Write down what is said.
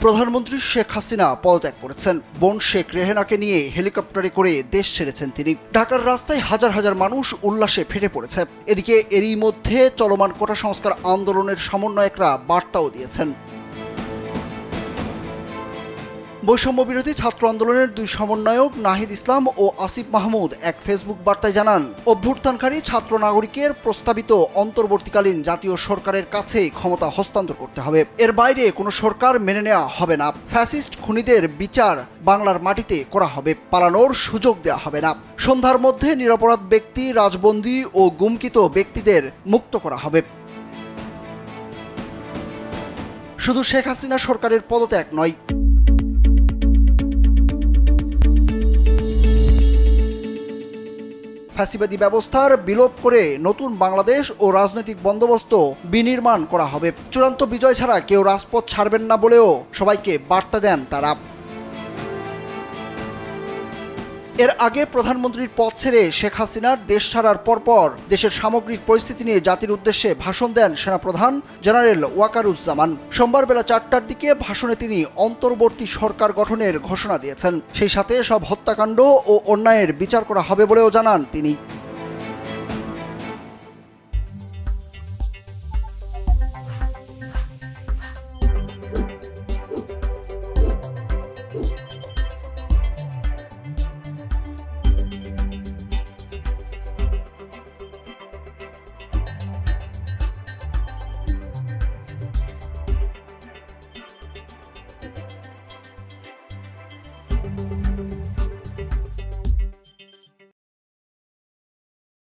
প্রধানমন্ত্রী শেখ হাসিনা পদত্যাগ করেছেন। বোন শেখ রেহেনাকে নিয়ে হেলিকপ্টারে করে দেশ ছেড়েছেন তিনি। ঢাকার রাস্তায় হাজার হাজার মানুষ উল্লাসে ফেটে পড়েছে। এদিকে এরই মধ্যে চলমান কোটা সংস্কার আন্দোলনের সমন্বয়করা বার্তাও দিয়েছেন। বৈষম্য বিরোধী ছাত্র আন্দোলনের দুই সমন্বয়ক নাহিদ ইসলাম ও আসিফ মাহমুদ এক ফেসবুক বার্তায় জানান, অভ্যুত্থানকারী ছাত্র নাগরিকের প্রস্তাবিত অন্তর্বর্তীকালীন জাতীয় সরকারের কাছে ক্ষমতা হস্তান্তর করতে হবে। এর বাইরে কোনো সরকার মেনে নেওয়া হবে না। ফ্যাসিস্ট খুনিদের বিচার বাংলার মাটিতে করা হবে, পালানোর সুযোগ দেওয়া হবে না। সন্ধ্যার মধ্যে নিরপরাধ ব্যক্তি, রাজবন্দী ও গুমকিত ব্যক্তিদের মুক্ত করা হবে। শুধু শেখ হাসিনা সরকারের পদত্যাগ নয়, ফ্যাসিবাদী ব্যবস্থার বিলোপ করে নতুন বাংলাদেশ ও রাজনৈতিক বন্দোবস্ত বিনির্মাণ করা হবে। চূড়ান্ত বিজয় ছাড়া কেউ রাজপথ ছাড়বেন না বলেও সবাইকে বার্তা দেন তারা। এর আগে প্রধানমন্ত্রীর পদ ছেড়ে শেখ হাসিনার দেশ ছাড়ার পরপর দেশের সামগ্রিক পরিস্থিতি নিয়ে জাতির উদ্দেশ্যে ভাষণ দেন সেনাপ্রধান জেনারেল ওয়াকারুজ্জামান। সোমবার বেলা 4টার দিকে ভাষণে তিনি অন্তর্বর্তী সরকার গঠনের ঘোষণা দিয়েছেন। সেই সাথে সব হত্যাকাণ্ড ও অন্যায়ের বিচার করা হবে বলেও জানান তিনি।